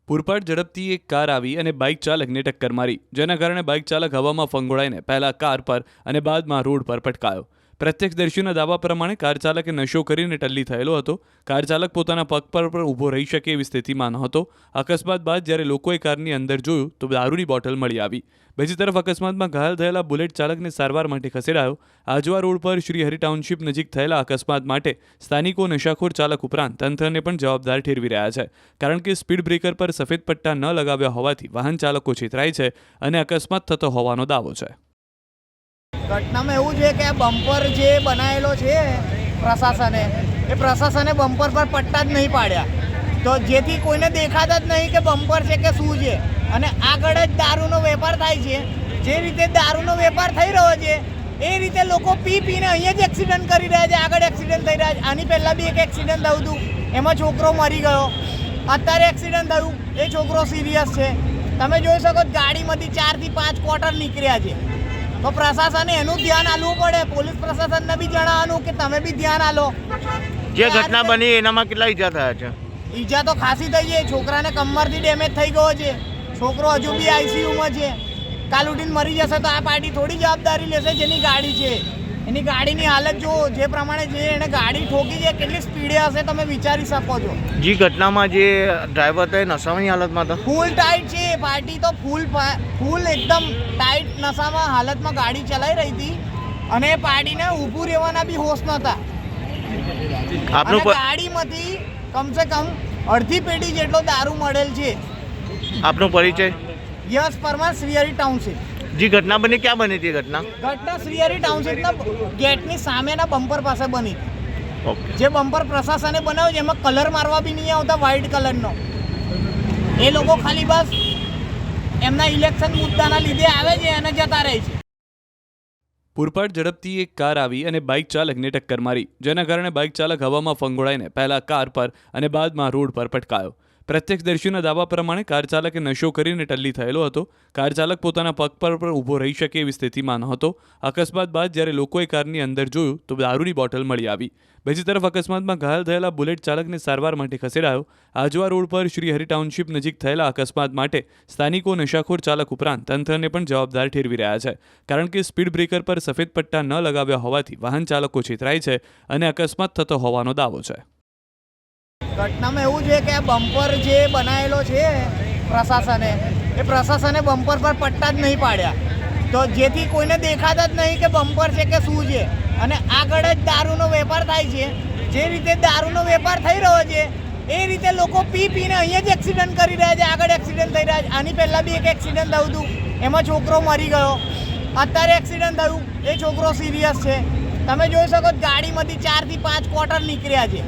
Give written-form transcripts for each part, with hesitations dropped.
પૂરપાટ ઝડપથી એક કાર આવી અને બાઇક ચાલકને ટક્કર મારી, જેના કારણે બાઇક ચાલક હવામાં ફંગોળાઈને પહેલા કાર પર અને બાદમાં રોડ પર પટકાયો. પ્રત્યક્ષદર્શીના દાવા પ્રમાણે કાર ચાલકે નશો કરીને ટલ્લી થયેલો હતો. કાર ચાલક પોતાના પગ પર પણ ઊભો રહી શકે એવી સ્થિતિમાં નહોતો. અકસ્માત બાદ જ્યારે લોકોએ કારની અંદર જોયું તો દારૂની બોટલ મળી આવી. બીજી તરફ અકસ્માતમાં ઘાયલ થયેલા બુલેટ ચાલકને સારવાર માટે ખસેડાયો. આજવા રોડ પર શ્રીહરિ ટાઉનશીપ નજીક થયેલા અકસ્માત માટે સ્થાનિકો નશાખોર ચાલક ઉપરાંત તંત્રને પણ જવાબદાર ઠેરવી રહ્યા છે, કારણ કે સ્પીડ બ્રેકર પર સફેદ પટ્ટા ન લગાવ્યા હોવાથી વાહન ચાલકો છેતરાય છે અને અકસ્માત થતો હોવાનો દાવો છે. ઘટનામાં એવું છે કે આ બમ્પર જે બનાવેલો છે પ્રશાસને બમ્પર પર પટ્ટા જ નહીં પાડ્યા, તો જેથી કોઈને દેખાતા જ નહીં કે બમ્પર છે કે શું છે. અને આગળ જ દારૂનો વેપાર થાય છે. જે રીતે દારૂનો વેપાર થઈ રહ્યો છે એ રીતે લોકો પીને અહીંયા જ એક્સિડન્ટ કરી રહ્યા છે. આગળ એક્સિડન્ટ થઈ રહ્યા છે. આની પહેલાં બી એક એક્સિડન્ટ થયું હતું, એમાં છોકરો મરી ગયો. અત્યારે એક્સિડન્ટ થયું, એ છોકરો સિરિયસ છે. તમે જોઈ શકો ગાડીમાંથી 4 થી 5 ક્વાર્ટર નીકળ્યા છે. તો પ્રશાસને એનું ધ્યાન આપવું પડે. પોલીસ પ્રશાસનને બી જણાવવાનું કે તમે બી ધ્યાન આપો. જે ઘટના બની એનામાં કેટલા ઈજા થયા છે? ઈજા તો ખાસી થઈ છે. છોકરાને કમરથી ડેમેજ થઈ ગયો છે. છોકરો હજુ બી આઈસીયુમાં છે. કાલ ઉઠીને મરી જશે તો આ પાર્ટી થોડી જવાબદારી લેશે જેની ગાડી છે. એની ગાડીની હાલત જો જે પ્રમાણે જે એને ગાડી ઠોકી છે, કેટલી સ્પીડે હશે તમે વિચારી શકો છો. જે ઘટનામાં જે ડ્રાઈવર હતો એ નશાની હાલતમાં હતો. ફૂલ ટાઈટ છે. પાર્ટી તો ફૂલ એકદમ ટાઈટ નશામાં હાલતમાં ગાડી ચલાવી રહી હતી અને પાર્ટીને ઊભું રહેવાના બી હોશ નહોતા. અને ગાડીમાંથી કમસે કમ અડધી પેટી જેટલો દારૂ મળેલ છે. આપનો પરિચય? યશ પરમાર, શ્રીહરિ ટાઉનશીપ. જે ઘટના બની ક્યાં બની હતી? ઘટના શ્રીહરિ ટાઉનશીપના ગેટની સામેના બમ્પર પાસે બની. ઓકે. જે બમ્પર પ્રશાસને બનાવ્યો છે એમાં કલર મારવા બી નહીં આવતા, વ્હાઇટ કલરનો. એ લોકો ખાલી બસ એમના ઇલેક્શન મુદ્દાના લીધે આવે છે અને જતા રહે છે. પૂરપાટ ઝડપથી એક કાર આવી અને બાઇક ચાલકને ટક્કર મારી, જેના કારણે બાઇક ચાલક હવામાં ફંગોળાઈને પહેલા કાર પર અને બાદમાં રોડ પર પટકાયો. પ્રત્યક્ષદર્શીના દાવા પ્રમાણે કાર ચાલકે નશો કરીને ટલ્લી થયેલો હતો. કાર ચાલક પોતાના પગ પર પણ ઊભો રહી શકે એવી સ્થિતિમાં નહોતો. અકસ્માત બાદ જ્યારે લોકોએ કારની અંદર જોયું તો દારૂની બોટલ મળી આવી. બીજી તરફ અકસ્માતમાં ઘાયલ થયેલા બુલેટ ચાલકને સારવાર માટે ખસેડાયો. આજવા રોડ પર શ્રીહરિ ટાઉનશીપ નજીક થયેલા અકસ્માત માટે સ્થાનિકો નશાખોર ચાલક ઉપરાંત તંત્રને પણ જવાબદાર ઠેરવી રહ્યા છે, કારણ કે સ્પીડ બ્રેકર પર સફેદ પટ્ટા ન લગાવ્યા હોવાથી વાહન ચાલકો છેતરાય છે અને અકસ્માત થતો હોવાનો દાવો છે. ઘટનામાં એવું છે કે આ બમ્પર જે બનાવેલો છે પ્રશાસને બમ્પર પર પટ્ટા જ નહીં પાડ્યા, તો જેથી કોઈને દેખાતા જ નહીં કે બમ્પર છે કે શું છે. અને આગળ જ દારૂનો વેપાર થાય છે. જે રીતે દારૂનો વેપાર થઈ રહ્યો છે એ રીતે લોકો પીને અહીંયા જ એક્સિડન્ટ કરી રહ્યા છે. આગળ એક્સિડન્ટ થઈ રહ્યા છે. આની પહેલાં બી એક એક્સિડન્ટ થયું હતું, એમાં છોકરો મરી ગયો. અત્યારે એક્સિડન્ટ થયું, એ છોકરો સિરિયસ છે. તમે જોઈ શકો ગાડીમાંથી 4 થી 5 ક્વાર્ટર નીકળ્યા છે.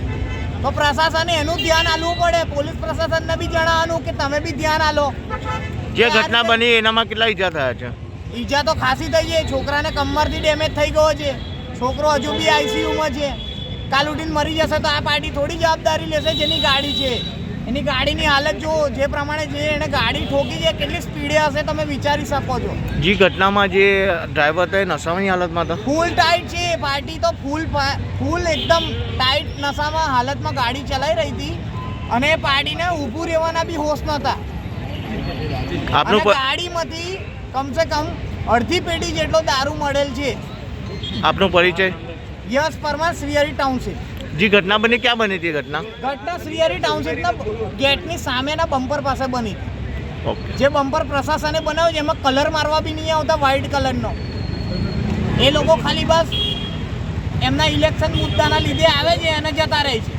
તો પ્રશાસને એનું ધ્યાન આપવું પડે. પોલીસ પ્રશાસનને બી જણાવવાનું કે તમે બી ધ્યાન આપો. જે ઘટના બની એનામાં કેટલા ઈજા થયા છે? ઈજા તો ખાસી થઈ છે. છોકરાને કમરથી ડેમેજ થઈ ગયો છે. છોકરો હજુ બી આઈસીયુમાં છે. કાલ ઉઠીને મરી જશે તો આ પાર્ટી થોડી જવાબદારી લેશે જેની ગાડી છે. એની ગાડીની હાલત જો જે પ્રમાણે જે એને ગાડી ઠોકી છે, કેટલી સ્પીડે હશે તમે વિચારી શકો છો. જે ઘટનામાં જે ડ્રાઈવર હતો એ નશાની હાલતમાં હતો. ફૂલ ટાઈટ છે. પાર્ટી તો ફૂલ એકદમ ટાઈટ નશામાં હાલતમાં ગાડી ચલાવી રહી હતી અને પાર્ટીને ઊભું રહેવાના બી હોશ નહોતા. અને ગાડીમાંથી કમસે કમ અડધી પેટી જેટલો દારૂ મળેલ છે. આપનો પરિચય? યશ પરમાર, શ્રીહરિ ટાઉનશીપ. જે ઘટના બની ક્યાં બની હતી? ઘટના શ્રીહરિ ટાઉનશીપના ગેટની સામેના બમ્પર પાસે બની. ઓકે. જે બમ્પર પ્રશાસને બનાવ્યો છે એમાં કલર મારવા બી નહીં આવતા, વ્હાઇટ કલરનો. એ લોકો ખાલી બસ એમના ઇલેક્શન મુદ્દાના લીધે આવે છે અને જતા રહે છે.